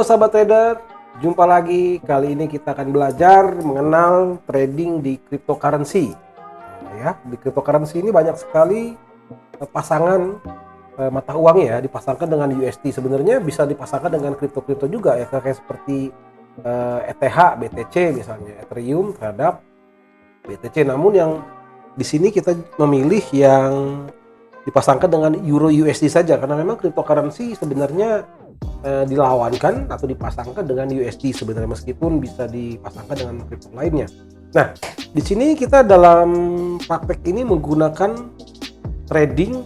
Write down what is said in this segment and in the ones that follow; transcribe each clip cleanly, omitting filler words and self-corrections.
Halo sahabat trader, jumpa lagi. Kali ini kita akan belajar mengenal trading di cryptocurrency. Ya, di cryptocurrency ini banyak sekali pasangan mata uang ya, dipasangkan dengan USD. Sebenarnya bisa dipasangkan dengan kripto-kripto juga ya, kayak seperti ETH, BTC misalnya, Ethereum terhadap BTC. Namun yang di sini kita memilih yang dipasangkan dengan Euro USD saja, karena memang cryptocurrency sebenarnya dilawankan atau dipasangkan dengan USD sebenarnya, meskipun bisa dipasangkan dengan kripto lainnya. Nah, di sini kita dalam praktek ini menggunakan trading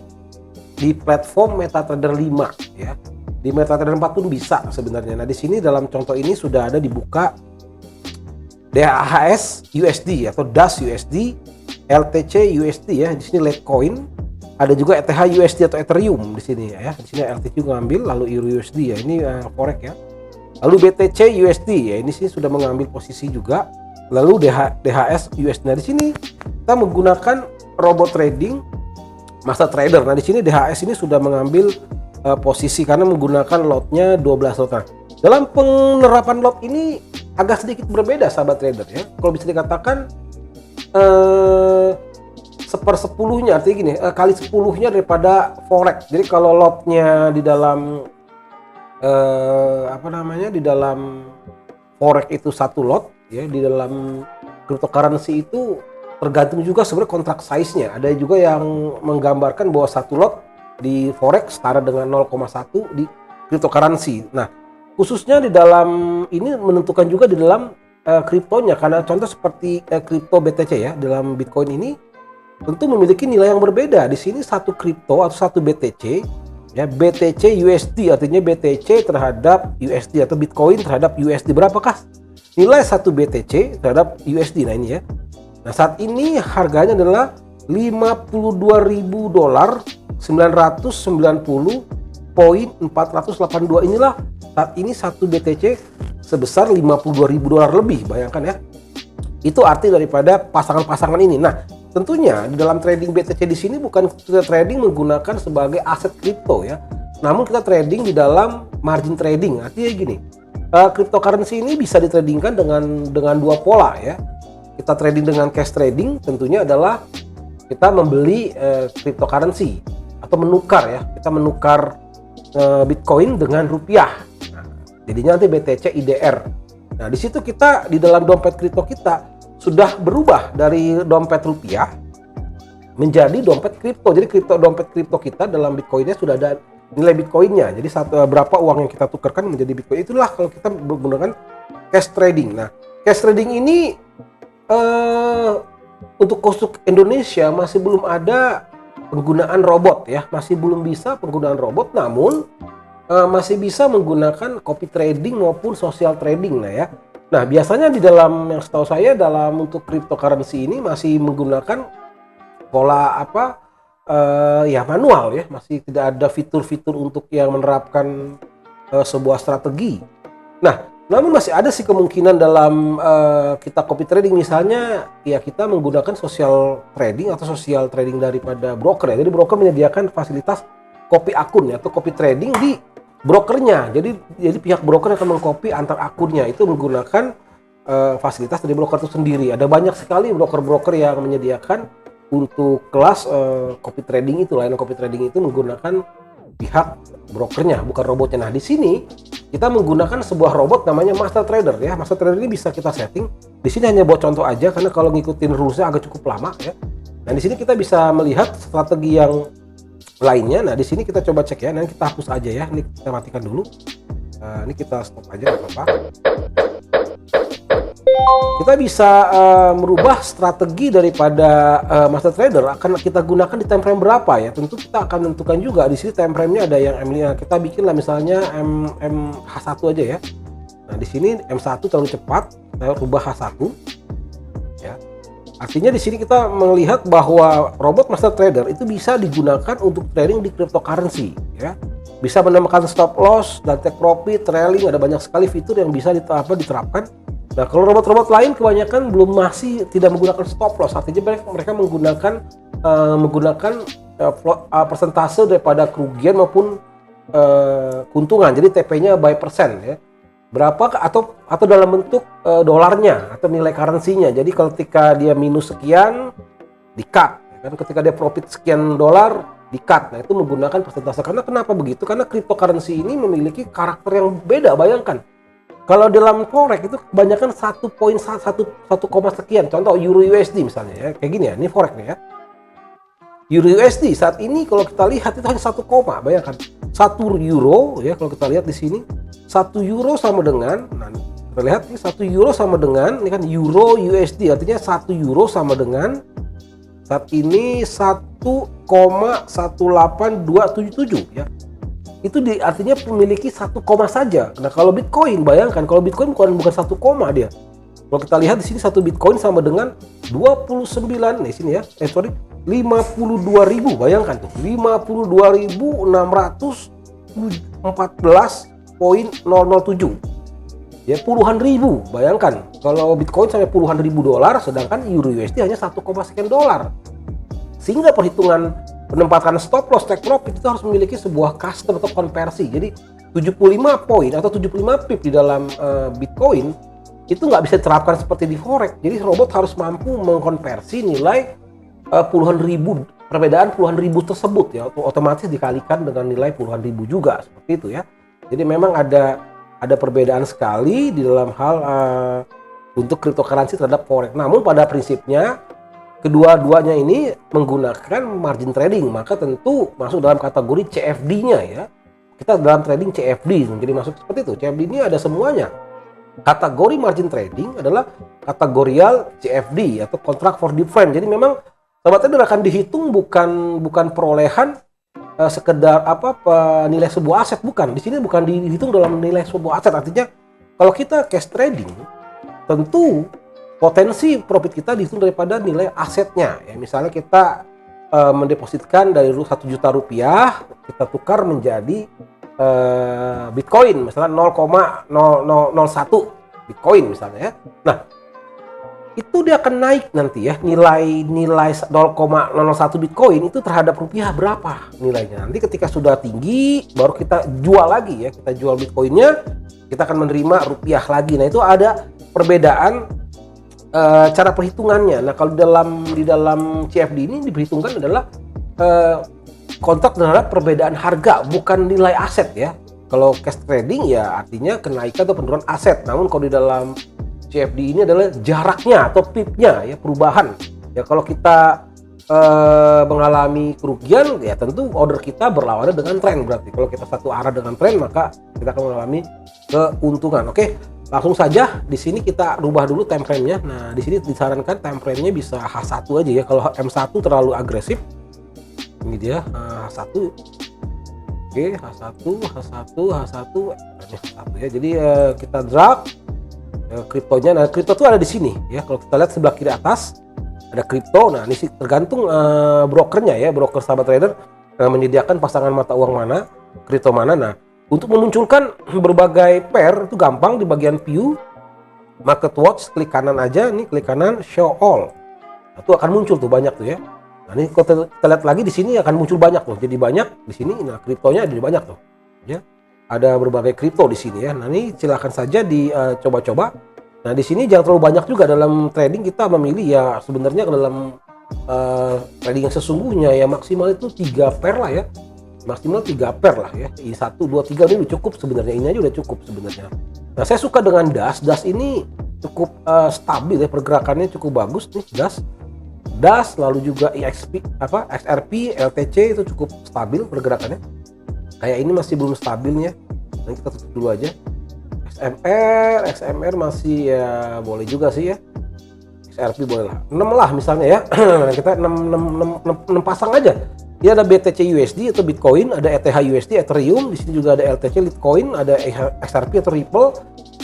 di platform MetaTrader 5 ya. Di MetaTrader 4 pun bisa sebenarnya. Nah, di sini dalam contoh ini sudah ada dibuka DHS USD atau DAS USD, LTC USD ya. Di sini Litecoin. Ada juga ETH USD atau Ethereum di sini ya. Di sini LTC juga ngambil, lalu Euro USD ya. Ini forex ya. Lalu BTC USD ya. Ini sih sudah mengambil posisi juga. Lalu DHS USD. Nah, di sini kita menggunakan robot trading Master Trader. Nah, di sini DHS ini sudah mengambil posisi karena menggunakan lotnya 12 lot. Nah, dalam penerapan lot ini agak sedikit berbeda sahabat trader ya. Kalau bisa dikatakan sepersepuluhnya, artinya gini, kali 10-nya daripada forex. Jadi kalau lotnya di dalam di dalam forex itu satu lot ya, di dalam cryptocurrency itu tergantung juga sebenarnya kontrak size-nya. Ada juga yang menggambarkan bahwa satu lot di forex setara dengan 0,1 di cryptocurrency. Nah, khususnya di dalam ini menentukan juga di dalam kriptonya, karena contoh seperti kripto BTC ya, dalam Bitcoin ini tentu memiliki nilai yang berbeda. Di sini satu kripto atau satu BTC ya, BTC USD artinya BTC terhadap USD atau Bitcoin terhadap USD, berapakah nilai satu BTC terhadap USD? Nah, ini ya. Nah, saat ini harganya adalah $52.990.482. Inilah saat ini satu BTC sebesar $52.000 lebih, bayangkan ya. Itu arti daripada pasangan-pasangan ini. Nah, tentunya di dalam trading BTC di sini bukan kita trading menggunakan sebagai aset kripto ya, namun kita trading di dalam margin trading. Artinya gini, cryptocurrency ini bisa ditradingkan dengan dua pola ya. Kita trading dengan cash trading, tentunya adalah kita membeli cryptocurrency atau menukar ya. Kita menukar Bitcoin dengan rupiah. Nah, jadinya nanti BTC IDR. Nah, di situ kita di dalam dompet kripto kita sudah berubah dari dompet rupiah menjadi dompet kripto. Jadi dompet kripto kita dalam Bitcoinnya sudah ada nilai Bitcoinnya. Jadi berapa uang yang kita tukarkan menjadi Bitcoin, itulah kalau kita menggunakan cash trading. Nah, cash trading ini untuk khusus Indonesia masih belum ada penggunaan robot ya, masih belum bisa penggunaan robot, namun masih bisa menggunakan copy trading maupun social trading. Nah ya. Nah, biasanya di dalam, yang setahu saya dalam untuk cryptocurrency ini masih menggunakan pola manual ya, masih tidak ada fitur-fitur untuk yang menerapkan sebuah strategi. Nah, namun masih ada sih kemungkinan dalam kita copy trading, misalnya ya kita menggunakan social trading atau social trading daripada broker ya. Jadi broker menyediakan fasilitas copy akun ya, atau copy trading di brokernya. Jadi pihak broker akan mengcopy antar akunnya, itu menggunakan fasilitas dari broker itu sendiri. Ada banyak sekali broker-broker yang menyediakan untuk kelas copy trading itu, layanan copy trading itu menggunakan pihak brokernya, bukan robotnya. Nah, di sini kita menggunakan sebuah robot namanya Master Trader ya. Master Trader ini bisa kita setting. Di sini hanya buat contoh aja karena kalau ngikutin rulesnya agak cukup lama ya. Nah, di sini kita bisa melihat strategi yang lainnya. Nah, di sini kita coba cek ya. Nanti kita hapus aja ya. Ini kita matikan dulu. Ini kita stop aja, nggak apa-apa. Kita bisa merubah strategi daripada Master Trader akan kita gunakan di time frame berapa ya. Tentu kita akan menentukan juga di sini time frame-nya ada yang M5. Kita bikinlah misalnya MH1 aja ya. Nah, di sini M1 terlalu cepat, kita rubah H1 ya. Artinya di sini kita melihat bahwa robot Master Trader itu bisa digunakan untuk trading di cryptocurrency ya. Bisa menemukan stop loss dan take profit, trailing, ada banyak sekali fitur yang bisa diterapkan. Nah, kalau robot-robot lain kebanyakan masih tidak menggunakan stop loss. Artinya mereka menggunakan persentase daripada kerugian maupun keuntungan. Jadi TP-nya by persen ya. berapa atau dalam bentuk dolarnya atau nilai currency-nya. Jadi ketika dia minus sekian di-cut, kan ketika dia profit sekian dolar di-cut. Nah, itu menggunakan persentase. Karena kenapa begitu? Karena cryptocurrency ini memiliki karakter yang beda. Bayangkan, kalau dalam forex itu kebanyakan 1,1 sekian. Contoh Euro USD misalnya ya, kayak gini ya. Ini forex nih ya. Euro USD saat ini kalau kita lihat itu hanya 1, bayangkan 1 euro ya, kalau kita lihat di sini 1 euro sama dengan, nah kita lihat ini 1 euro sama dengan, ini kan euro USD, artinya 1 euro sama dengan saat ini 1,18277 ya. Itu artinya memiliki 1, saja. Nah, kalau Bitcoin, bayangkan kalau Bitcoin bukan 1, dia. Kalau kita lihat di sini 1 Bitcoin sama dengan 29, di sini ya. 52.000, bayangkan tuh. 52.614.007. Ya, puluhan ribu. Bayangkan kalau Bitcoin sampai puluhan ribu dolar, sedangkan Euro USD hanya 1, sekian dolar. Sehingga perhitungan penempatan stop loss take profit itu harus memiliki sebuah custom atau konversi. Jadi 75 poin atau 75 pip di dalam Bitcoin itu nggak bisa diterapkan seperti di forex. Jadi robot harus mampu mengkonversi nilai puluhan ribu, perbedaan puluhan ribu tersebut ya, otomatis dikalikan dengan nilai puluhan ribu juga, seperti itu ya. Jadi memang ada perbedaan sekali di dalam hal untuk cryptocurrency terhadap forex. Namun pada prinsipnya kedua-duanya ini menggunakan margin trading, maka tentu masuk dalam kategori CFD-nya ya. Kita dalam trading CFD, jadi masuk seperti itu. CFD ini ada semuanya. Kategori margin trading adalah kategorial CFD atau contract for difference. Jadi memang sobat trader akan dihitung bukan perolehan sekedar nilai sebuah aset, bukan. Di sini bukan dihitung dalam nilai sebuah aset. Artinya kalau kita cash trading, tentu potensi profit kita dihitung daripada nilai asetnya. Ya, misalnya kita mendepositkan dari 1 juta rupiah, kita tukar menjadi Bitcoin, misalnya 0,0001 Bitcoin misalnya ya. Nah, itu dia akan naik nanti ya, nilai 0,01 Bitcoin itu terhadap rupiah berapa nilainya. Nanti ketika sudah tinggi baru kita jual lagi ya, kita jual Bitcoinnya, kita akan menerima rupiah lagi. Nah, itu ada perbedaan cara perhitungannya. Nah, kalau di dalam CFD ini diperhitungkan adalah kontrak terhadap perbedaan harga, bukan nilai aset ya. Kalau cash trading ya artinya kenaikan atau penurunan aset. Namun kalau di dalam CFD ini adalah jaraknya atau pipnya ya, perubahan. Ya, kalau kita mengalami kerugian ya tentu order kita berlawanan dengan tren. Berarti kalau kita satu arah dengan tren maka kita akan mengalami keuntungan. Oke, langsung saja di sini kita rubah dulu time frame-nya. Nah, di sini disarankan time frame-nya bisa H1 aja ya. Kalau M1 terlalu agresif. Ini dia H1. Oke, H1 ya. Jadi kita drag kriptonya. Nah, kripto itu ada di sini ya. Kalau kita lihat sebelah kiri atas ada kripto. Nah, ini sih tergantung brokernya ya, broker sahabat trader menyediakan pasangan mata uang mana, kripto mana. Nah, untuk memunculkan berbagai pair itu gampang di bagian view, market watch, klik kanan aja, nih klik kanan show all. Itu akan muncul tuh banyak tuh ya. Nah, ini kalau kita lihat lagi di sini akan muncul banyak loh. Jadi banyak di sini. Nah, kriptonya ada banyak tuh. Ya. Ada berbagai kripto di sini ya. Nah, ini silakan saja dicoba-coba. Nah, di sini jangan terlalu banyak juga dalam trading. Kita memilih ya sebenarnya dalam trading yang sesungguhnya ya maksimal itu 3 pair lah ya. Maksimal 3 pair lah ya. 1, 2, 3 ini udah cukup sebenarnya. Ini aja udah cukup sebenarnya. Nah, saya suka dengan DAS. DAS ini cukup stabil ya, pergerakannya cukup bagus nih DAS, lalu juga XRP, LTC itu cukup stabil pergerakannya. Kayak ini masih belum stabilnya. Nanti kita tutup dulu aja. XMR masih ya boleh juga sih ya. XRP boleh lah. 6 lah misalnya ya. Kita 6 pasang aja. Dia ada BTC USD atau Bitcoin, ada ETH USD, Ethereum, di sini juga ada LTC Litecoin, ada XRP atau Ripple,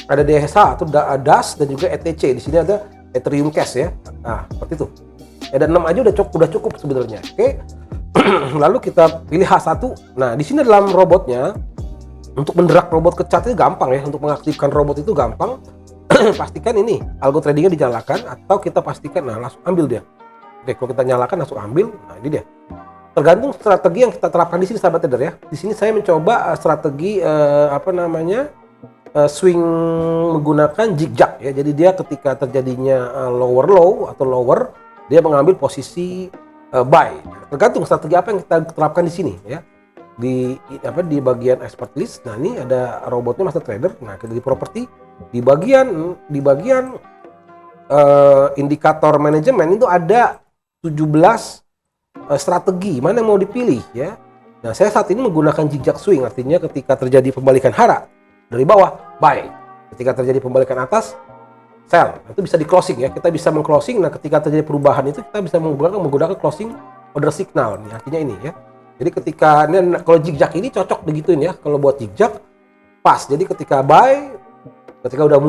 ada DSH atau DAS dan juga ETC. Di sini ada Ethereum Cash ya. Nah, seperti itu. Ada 6 aja udah cukup sebenarnya. Oke. Lalu kita pilih H1. Nah, di sini dalam robotnya untuk menderak robot ke chart itu gampang ya. Untuk mengaktifkan robot itu gampang. Pastikan ini algo tradingnya dinyalakan atau kita pastikan langsung ambil dia. Oke, kalau kita nyalakan langsung ambil. Nah, ini dia. Tergantung strategi yang kita terapkan di sini sahabat trader ya. Di sini saya mencoba strategi swing menggunakan zigzag ya. Jadi dia ketika terjadinya lower low atau lower, dia mengambil posisi buy. Tergantung strategi apa yang kita terapkan di sini ya. Di bagian expert list. Nah, ini ada robotnya master trader. Nah, kita di properti di bagian indikator manajemen itu ada 17 strategi mana yang mau dipilih ya. Nah, saya saat ini menggunakan zigzag swing, artinya ketika terjadi pembalikan hara dari bawah buy, ketika terjadi pembalikan atas sell. Itu bisa di closing ya, kita bisa meng-closing. Nah, ketika terjadi perubahan itu kita bisa menggunakan closing order signal nih, artinya ini ya. Jadi ketika ini, kalau zigzag ini cocok begituin ya, kalau buat zigzag pas. Jadi ketika buy, ketika udah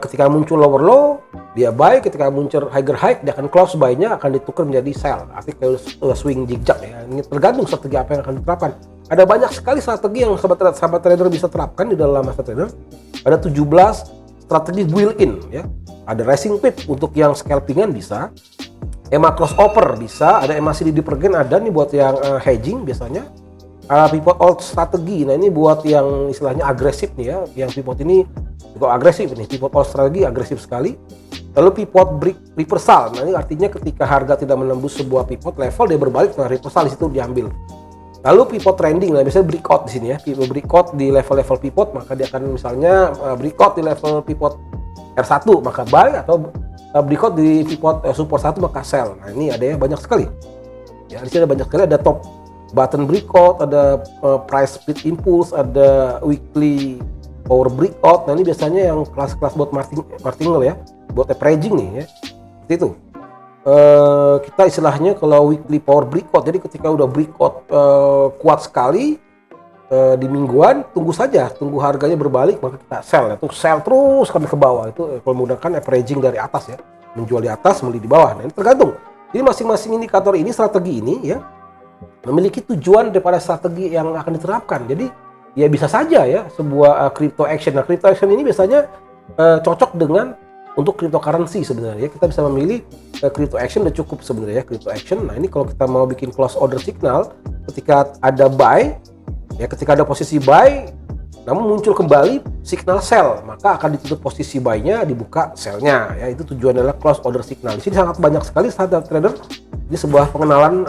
ketika muncul lower low dia buy, ketika muncul higher high dia akan close buy-nya, akan ditukar menjadi sell. Artinya kayak swing zigzag ya. Ini tergantung strategi apa yang akan diterapkan. Ada banyak sekali strategi yang sahabat trader bisa terapkan di dalam master trader. Ada 17 strategi built-in ya. Ada racing pip untuk yang scalpingan bisa. EMA crossover bisa, ada EMA CDD per gen ada nih buat yang hedging biasanya. Pivot alt strategi. Nah, ini buat yang istilahnya agresif nih ya. Yang pivot ini juga agresif nih. Pivot alt strategi agresif sekali. Lalu pivot break reversal. Nah, ini artinya ketika harga tidak menembus sebuah pivot level dia berbalik, nah reversal di situ diambil. Lalu pivot trending, nah biasanya breakout di sini ya. Pivot breakout di level-level pivot, maka dia akan misalnya breakout di level pivot R1 maka buy, atau breakout di pivot support 1 maka sell. Nah, ini ada ya banyak sekali. Ya, di sini ada banyak sekali, ada top button breakout, ada price split impulse, ada weekly power breakout. Nah, ini biasanya yang kelas-kelas buat martingale ya, buat averaging nih ya. Seperti itu. Kita istilahnya kalau weekly power breakout, jadi ketika udah breakout kuat sekali di mingguan, tunggu harganya berbalik maka kita sell. Itu sell terus sampai ke bawah. Itu kalau menggunakan averaging dari atas ya, menjual di atas, beli di bawah. Nah, ini tergantung. Jadi masing-masing indikator ini, strategi ini ya, memiliki tujuan daripada strategi yang akan diterapkan. Jadi ya bisa saja ya sebuah crypto action. Nah, crypto action ini biasanya cocok dengan untuk cryptocurrency sebenarnya. Kita bisa memilih crypto action udah cukup sebenarnya crypto action. Nah, ini kalau kita mau bikin close order signal ketika ada buy ya, ketika ada posisi buy namun muncul kembali signal sell, maka akan ditutup posisi buy-nya, dibuka sell-nya ya. Itu tujuan adalah close order signal. Di sini sangat banyak sekali sahabat trader. Ini sebuah pengenalan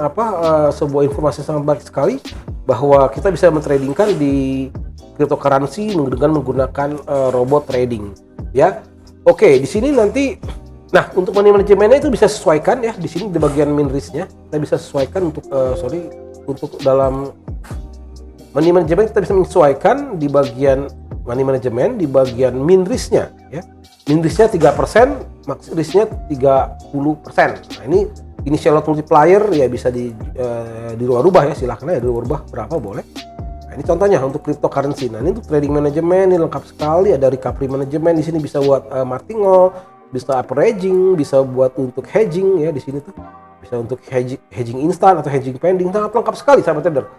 sebuah informasi sangat baik sekali bahwa kita bisa mentradingkan di cryptocurrency dengan menggunakan robot trading ya. Oke, di sini nanti, nah untuk money manajemennya itu bisa sesuaikan ya. Di sini di bagian min risk-nya kita bisa sesuaikan untuk untuk dalam money management kita bisa menyesuaikan di bagian money management di bagian min risk-nya ya. Min risk-nya 3%, max risk-nya 30%. Nah, ini initial load multiplier ya bisa di rubah ya, silahkan ya dirubah berapa boleh. Ini contohnya untuk cryptocurrency. Nah, ini untuk trading management ini lengkap sekali. Ada recovery management di sini, bisa buat martingale, bisa averaging, bisa buat untuk hedging ya di sini tuh. Bisa untuk hedging instan atau hedging pending. Sangat lengkap sekali sahabat trader.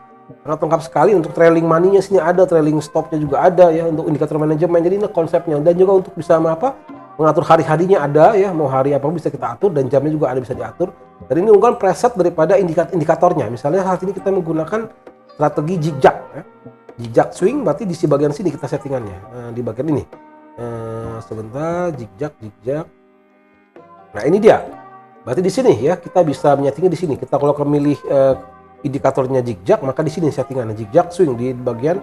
Sangat lengkap sekali. Untuk trailing money-nya sini ada, trailing stop-nya juga ada ya, untuk indikator manajemen. Jadi ini konsepnya, dan juga untuk bisa mengatur hari-harinya ada ya, mau hari apa bisa kita atur, dan jamnya juga ada bisa diatur. Dan ini menggunakan preset daripada indikatornya. Misalnya saat ini kita menggunakan strategi zigzag ya. Zigzag swing berarti di bagian sini kita settingannya, di bagian ini. Sebentar, zigzag. Nah, ini dia. Berarti di sini ya kita bisa menyetingnya di sini. Kita kalau memilih indikatornya zigzag, maka di sini settingannya zigzag swing di bagian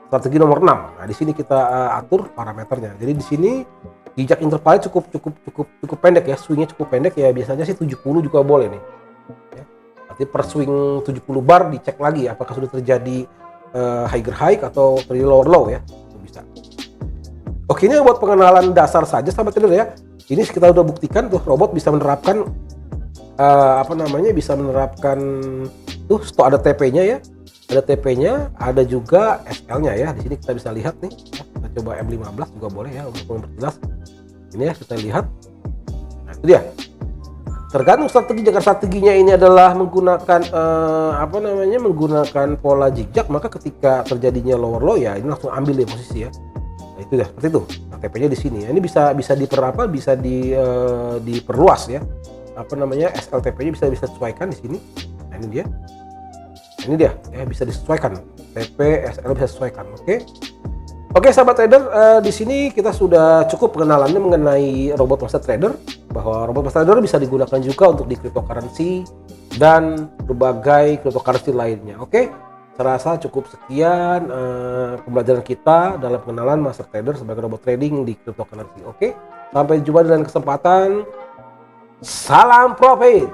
strategi nomor 6. Nah, di sini kita atur parameternya. Jadi di sini zigzag interval cukup pendek ya, swingnya cukup pendek ya, biasanya sih 70 juga boleh nih. Ya. Berarti per swing 70 bar dicek lagi apakah sudah terjadi higher high atau terjadi lower low ya, itu bisa. Oke, ini buat pengenalan dasar saja sahabat trader ya. Ini kita udah buktikan tuh robot bisa menerapkan bisa menerapkan tuh ada TP-nya ya. Ada TP-nya, ada juga SL-nya ya. Di sini kita bisa lihat nih. Ya. Kita coba M15 juga boleh ya untuk memperjelas. Ini ya kita lihat. Nah, itu dia. Tergantung strategi. Jika strateginya ini adalah menggunakan menggunakan pola zigzag, maka ketika terjadinya lower low ya ini langsung ambil ya posisi ya. Nah, itu ya seperti itu. Nah, TP-nya di sini. Ini bisa diperluas ya. SLTP-nya bisa disesuaikan di sini. Nah, ini dia. Ini dia ya, bisa disesuaikan. TP SL bisa disesuaikan. Oke. Oke sahabat trader, di sini kita sudah cukup pengenalannya mengenai robot master trader, bahwa robot master trader bisa digunakan juga untuk di cryptocurrency dan berbagai cryptocurrency lainnya. Oke, saya rasa cukup sekian pembelajaran kita dalam pengenalan master trader sebagai robot trading di cryptocurrency. Oke, sampai jumpa di lain kesempatan. Salam profit.